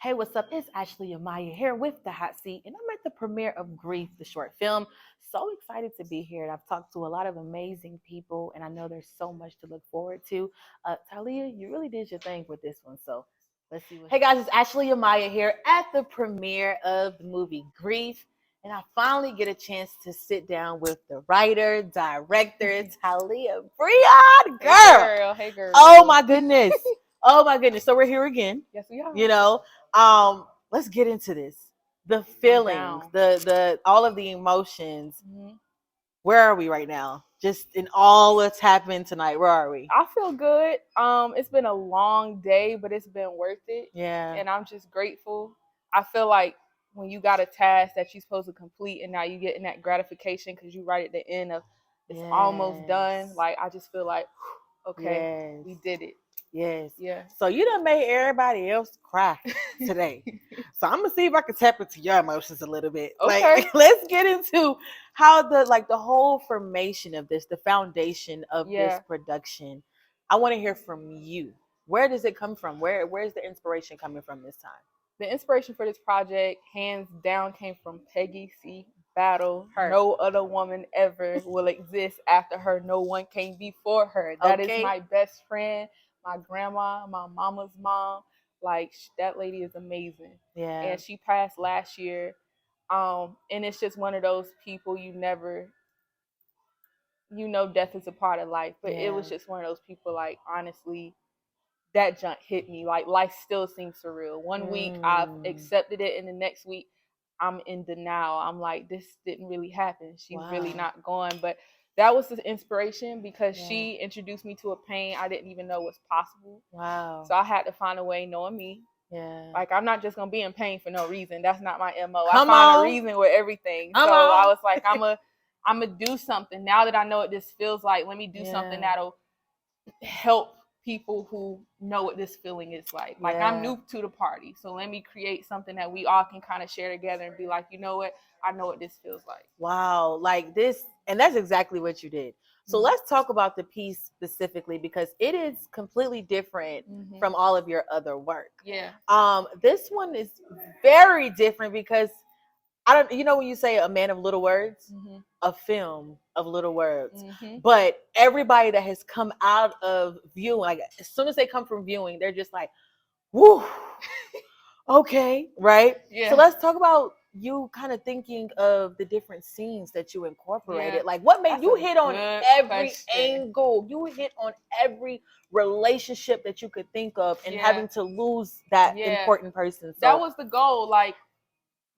Hey, what's up? It's Ashley Amaya here with the Hot Seat, and I'm at the premiere of Grieve, the short film. So excited to be here. And I've talked to a lot of amazing people, and I know there's so much to look forward to. Tailiah, you really did your thing with this one. So let's see what. Hey guys, it's Ashley Amaya here at the premiere of the movie Grieve. And I finally get a chance to sit down with the writer, director, Tailiah Breon. Hey girl. Oh my goodness. Oh my goodness. So we're here again. Yes, we are. You know, let's get into this. The feelings, the all of the emotions. Mm-hmm. Where are we right now? Just in all that's happened tonight. Where are we? I feel good. It's been a long day, but it's been worth it. Yeah. And I'm just grateful. I feel like when you got a task that you're supposed to complete and now you're getting that gratification because you right at the end of it's almost done. Like I just feel like, okay, we did it. Yes. Yeah. So you done made everybody else cry today. So I'm gonna see if I can tap into your emotions a little bit. Okay. Like, let's get into how the whole formation of this, the foundation of this production. I want to hear from you. Where does it come from? Where's the inspiration coming from this time? The inspiration for this project, hands down, came from Peggy C. Battle. Her. No other woman ever will exist after her. No one came before her. That is my best friend, my grandma, my mama's mom. Like, that lady is amazing. Yeah. And she passed last year. And it's just one of those people you never, death is a part of life. But it was just one of those people, like, honestly, that junk hit me. Like, life still seems surreal. One week I've accepted it, and the next week I'm in denial. I'm like, this didn't really happen. She's really not going. But that was the inspiration because she introduced me to a pain I didn't even know was possible. Wow. So I had to find a way, knowing me. Yeah. Like, I'm not just gonna be in pain for no reason. That's not my MO. I find a reason with everything. I was like, I'm a do something. Now that I know what this feels like, let me do something that'll help people who know what this feeling is like. Like, I'm new to the party, so let me create something that we all can kind of share together and be like, you know what? I know what this feels like. Wow, like this, and that's exactly what you did. So let's talk about the piece specifically because it is completely different from all of your other work. Yeah. This one is very different because when you say a man of little words, a film of little words. But everybody that has come out of viewing, like as soon as they come from viewing, they're just like, woo, okay, right? Yeah. So let's talk about you kind of thinking of the different scenes that you incorporated. Like, what made you hit on every angle? You hit on every relationship that you could think of, and having to lose that important person. So that was the goal. Like,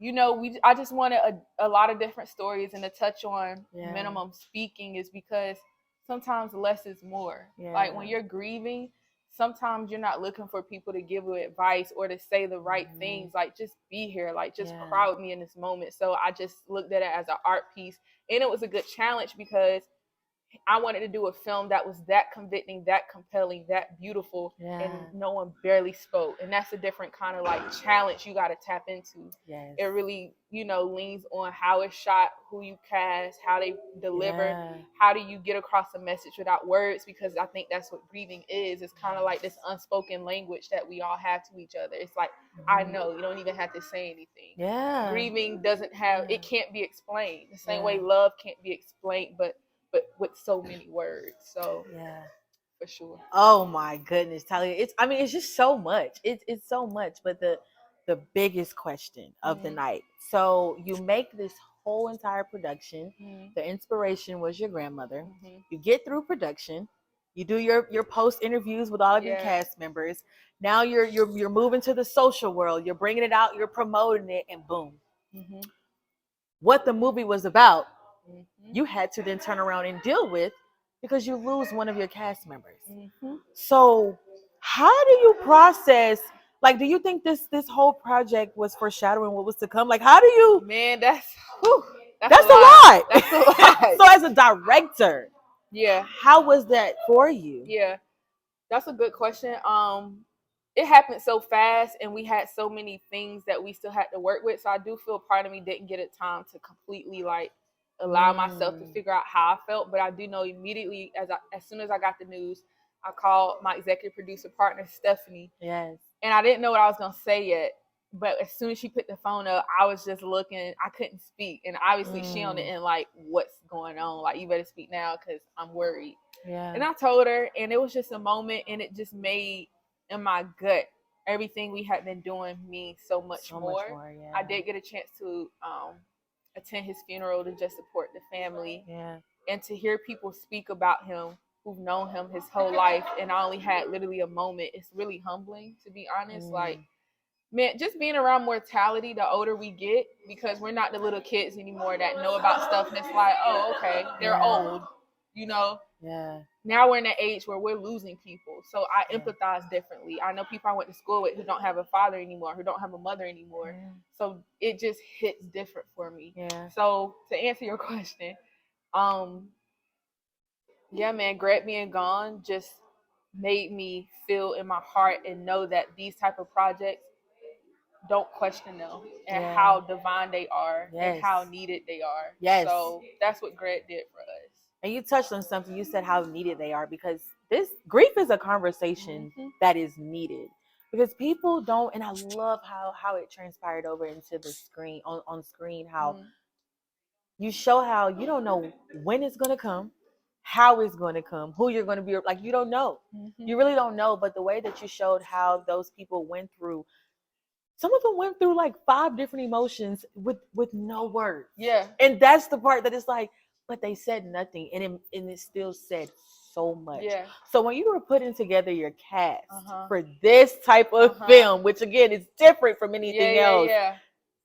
I just wanted a lot of different stories, and to touch on minimum speaking is because sometimes less is more. Like, when you're grieving, sometimes you're not looking for people to give you advice or to say the right things. Like, just be here. Like, just cry with me in this moment. So I just looked at it as an art piece, and it was a good challenge because I wanted to do a film that was that convicting, that compelling, that beautiful, and no one barely spoke. And that's a different kind of like challenge you got to tap into. Yes. It really, leans on how it's shot, who you cast, how they deliver, how do you get across a message without words, because I think that's what grieving is. It's kind of like this unspoken language that we all have to each other. It's like, I know, you don't even have to say anything. Yeah. Grieving doesn't have, it can't be explained. The same way love can't be explained, but with so many words. So for sure. Oh my goodness, Tailiah. It's just so much. It's so much. But the biggest question of the night. So you make this whole entire production. The inspiration was your grandmother. You get through production. You do your post interviews with all of your cast members. Now you're moving to the social world. You're bringing it out. You're promoting it, and boom. What the movie was about, you had to then turn around and deal with because you lose one of your cast members. So how do you process, like, do you think this whole project was foreshadowing what was to come? Like, how do you... Man, that's a lot. That's a lot. So as a director, how was that for you? Yeah, that's a good question. It happened so fast, and we had so many things that we still had to work with. So I do feel part of me didn't get a time to completely like allow myself to figure out how I felt. But I do know immediately as soon as I got the news, I called my executive producer partner, Stephanie. Yes. And I didn't know what I was gonna say yet. But as soon as she put the phone up, I was just looking. I couldn't speak, and obviously she on the end like, "What's going on? Like, you better speak now because I'm worried." Yeah. And I told her, and it was just a moment, and it just made in my gut everything we had been doing mean so much more. Yeah. I did get a chance to attend his funeral to just support the family, and to hear people speak about him who've known him his whole life, and I only had literally a moment. It's really humbling, to be honest. Like, man, just being around mortality the older we get, because we're not the little kids anymore that know about stuff, and it's like, oh, okay, they're old, you know. Yeah. Now we're in that age where we're losing people, so I empathize differently. I know people I went to school with who don't have a father anymore, who don't have a mother anymore, so it just hits different for me. So to answer your question, yeah, man, Greg being gone just made me feel in my heart and know that these type of projects, don't question them and how divine they are and how needed they are. So that's what Greg did for us. And you touched on something. You said how needed they are, because this grief is a conversation that is needed, because people don't, and I love how it transpired over into the screen, on screen, how you show how you don't know when it's going to come, how it's going to come, who you're going to be, like, you don't know. You really don't know. But the way that you showed how those people went through, some of them went through like 5 different emotions with no words. Yeah. And that's the part that is like, but they said nothing, and it still said so much. Yeah. So when you were putting together your cast for this type of film, which again is different from anything else,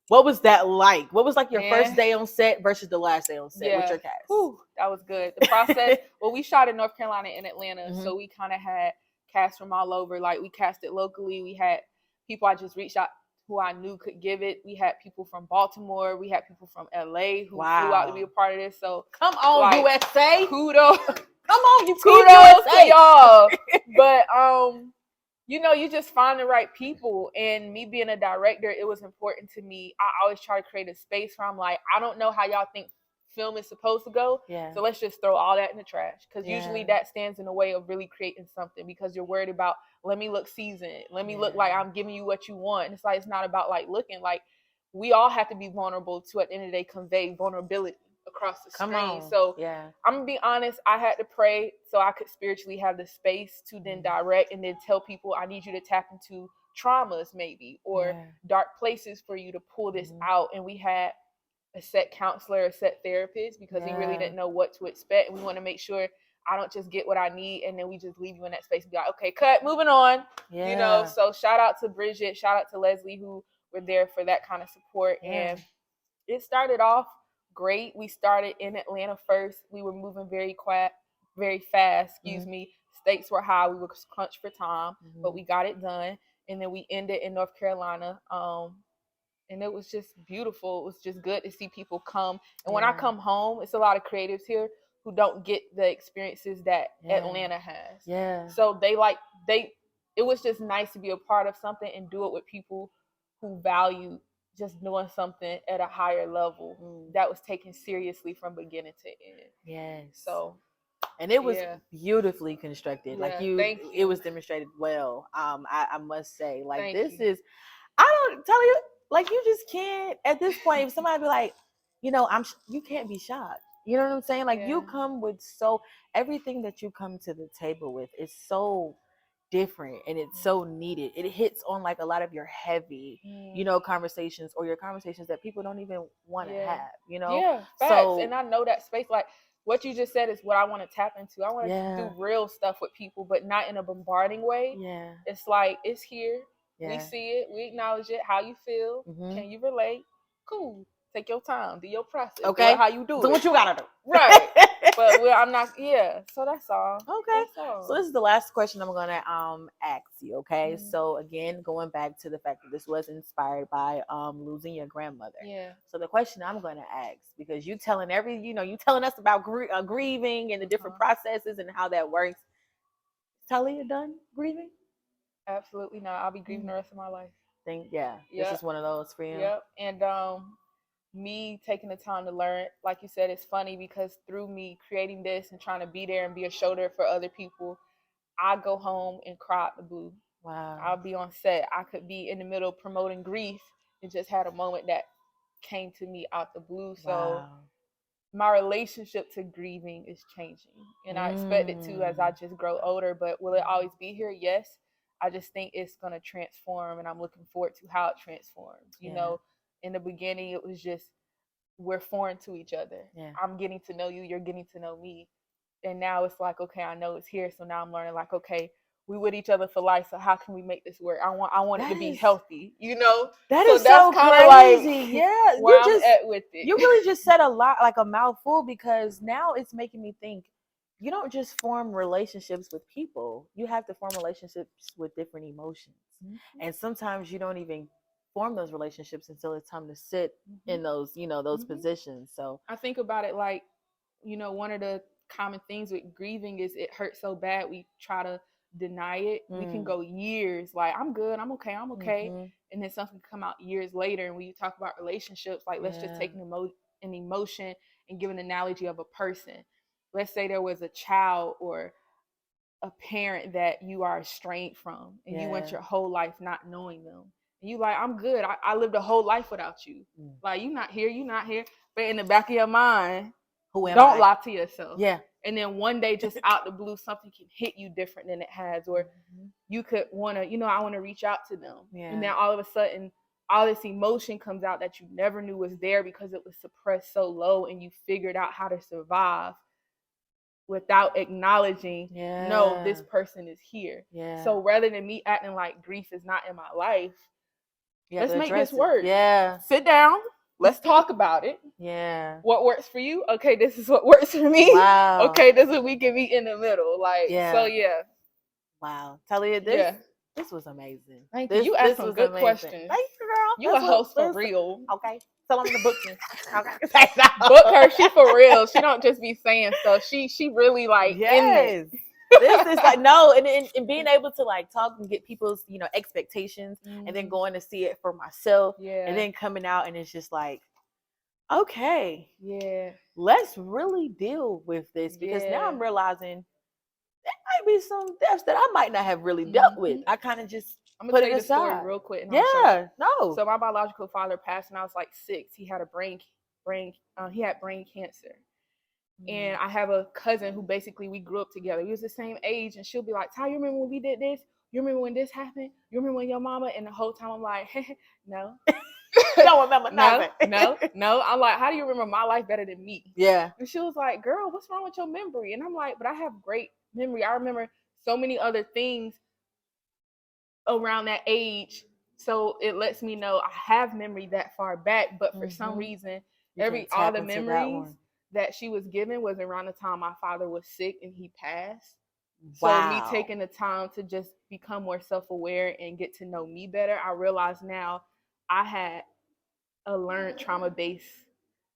what was that like? What was like your first day on set versus the last day on set with your cast? Whew, that was good. The process, well, we shot in North Carolina and Atlanta, so we kind of had cast from all over. Like, we cast it locally. We had people I just reached out who I knew could give it. We had people from Baltimore. We had people from LA who flew out to be a part of this. So come on, like, USA. Kudos. Come on, you kudos to y'all. But you know, you just find the right people. And me being a director, it was important to me. I always try to create a space where I'm like, I don't know how y'all think film is supposed to go. So let's just throw all that in the trash. Because usually that stands in the way of really creating something, because you're worried about, let me look seasoned. Let me look like I'm giving you what you want. And it's like, it's not about like looking like, we all have to be vulnerable to, at the end of the day, convey vulnerability across the screen. So I'm gonna be honest, I had to pray so I could spiritually have the space to then direct and then tell people, I need you to tap into traumas maybe, or dark places for you to pull this out. And we had a set counselor, a set therapist, because he really didn't know what to expect, and we want to make sure I don't just get what I need and then we just leave you in that space and be like, okay, cut, moving on. You know, so shout out to Bridget, shout out to Leslie, who were there for that kind of support. And it started off great. We started in Atlanta first. We were moving very fast, Stakes were high. We were crunched for time, but we got it done. And then we ended in North Carolina. And it was just beautiful. It was just good to see people come. And when I come home, it's a lot of creatives here who don't get the experiences that Atlanta has. So it was just nice to be a part of something and do it with people who value just doing something at a higher level that was taken seriously from beginning to end. So, and it was beautifully constructed. Like it was demonstrated well. I must say, like, I don't tell you, like, you just can't at this point. If somebody be like, you know, you can't be shocked. You know what I'm saying? Like, you come with everything that you come to the table with is so different, and it's so needed. It hits on like a lot of your heavy, you know, conversations, or your conversations that people don't even want to have, you know? Facts. And I know that space, like what you just said, is what I want to tap into. I want to do real stuff with people, but not in a bombarding way. It's like, it's here. We see it. We acknowledge it. How you feel? Can you relate? Cool. Take your time. Do your process. Okay. How you do it. Do what you gotta do. Right. But I'm not. So that's all. Okay. So this is the last question I'm gonna ask you. Okay. So again, going back to the fact that this was inspired by losing your grandmother. So the question I'm gonna ask, because you telling us about grieving and the different processes and how that works. Tailiah done grieving? Absolutely not. I'll be grieving the rest of my life. This is one of those for you. And me taking the time to learn, like you said, it's funny because through me creating this and trying to be there and be a shoulder for other people, I go home and cry out the blue. Wow. I'll be on set. I could be in the middle of promoting grief and just had a moment that came to me out the blue. So my relationship to grieving is changing, and I expect it to as I just grow older. But will it always be here? Yes. I just think it's going to transform, and I'm looking forward to how it transforms. You know, in the beginning, it was just we're foreign to each other. I'm getting to know you, you're getting to know me. And now it's like, okay, I know it's here. So now I'm learning like, okay, we with each other for life. So how can we make this work? I want it to be healthy, you know? That so is so crazy. Yeah. Where I'm at with it. You really just said a lot, like a mouthful, because now it's making me think you don't just form relationships with people. You have to form relationships with different emotions. And sometimes you don't even form those relationships until it's time to sit in those, those positions. So I think about it like, one of the common things with grieving is it hurts so bad we try to deny it. We can go years like I'm good, I'm okay, and then something can come out years later. And when you talk about relationships, like let's just take an emotion and give an analogy of a person. Let's say there was a child or a parent that you are estranged from, and you went your whole life not knowing them. And you like, I'm good. I lived a whole life without you. Like, you not here. But in the back of your mind, don't lie to yourself. Yeah. And then one day, just out the blue, something can hit you different than it has. Or you could want to, I want to reach out to them. Yeah. And then all of a sudden, all this emotion comes out that you never knew was there because it was suppressed so low, and you figured out how to survive without acknowledging, no, this person is here. Yeah. So rather than me acting like grief is not in my life, let's make this work. Yeah. Sit down. Let's talk about it. Yeah. What works for you? Okay, this is what works for me. Wow. Okay, this is what we can meet in the middle. Like, so yeah. Wow. Tailiah, this was amazing. Thank you. You asked some good questions. Thank you, girl. You a host for real. Okay. Tell them to book me. Okay. Book her. She for real. She don't just be saying stuff. She really like in it. This is like and being able to like talk and get people's expectations, and then going to see it for myself, and then coming out and it's just like, okay, let's really deal with this, because now I'm realizing there might be some deaths that I might not have really dealt with. I kind of just I'm gonna tell you the story real quick. No. So my biological father passed when I was like 6. He had brain cancer. And I have a cousin who basically we grew up together. We was the same age, and she'll be like, "Ty, you remember when we did this? You remember when this happened? You remember when your mama?" And the whole time I'm like, no. Don't remember nothing. No. I'm like, how do you remember my life better than me? Yeah. And she was like, "Girl, what's wrong with your memory?" And I'm like, "But I have great memory. I remember so many other things around that age. So it lets me know I have memory that far back, but for some reason, all the memories that she was given was around the time my father was sick and he passed." Wow. So me taking the time to just become more self-aware and get to know me better, I realize now I had a learned trauma-based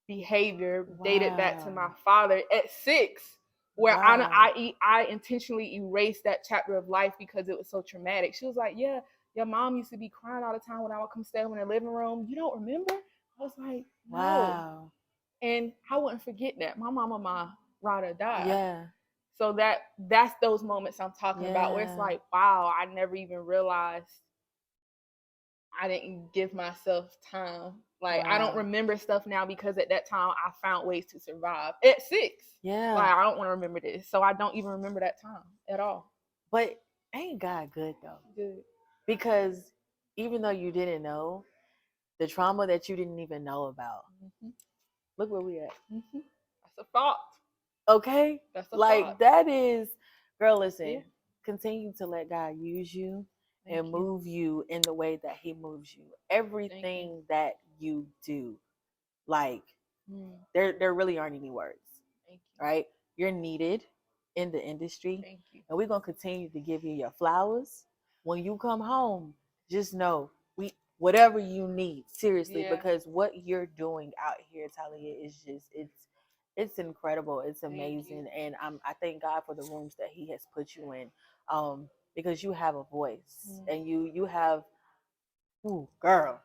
behavior dated back to my father at 6, where I intentionally erased that chapter of life because it was so traumatic. She was like, "Yeah, your mom used to be crying all the time when I would come stay in the living room. You don't remember?" I was like, "No." Wow. And I wouldn't forget that. My mama, my ride or die. Yeah. So that's those moments I'm talking about, where it's like, wow, I never even realized I didn't give myself time. Like, I don't remember stuff now because at that time I found ways to survive at 6. Yeah. Like, I don't want to remember this. So I don't even remember that time at all. But ain't God good though? Good. Because even though you didn't know, the trauma that you didn't even know about, look where we at. That's a fact. Okay? That's a like fact. That is, girl, listen, continue to let God use you and move you in the way that he moves you. Everything that you do, like, there really aren't any words. Right? You're needed in the industry. Thank you. And we're going to continue to give you your flowers. When you come home, just know whatever you need, seriously, because what you're doing out here, Tailiah, is just it's incredible. It's amazing. And I thank God for the rooms that he has put you in, because you have a voice and you have, girl.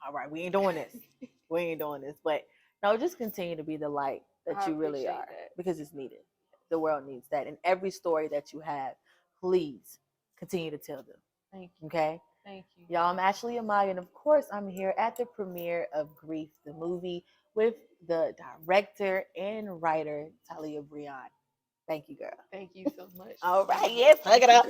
All right, we ain't doing this. But no, just continue to be the light that you really are, because it's needed. The world needs that. And every story that you have, please continue to tell them. Thank you. Okay? Thank you. Y'all, I'm Ashley Amaya, and of course, I'm here at the premiere of Grief, the movie, with the director and writer, Tailiah Breon. Thank you, girl. Thank you so much. All right, yes, hug it up.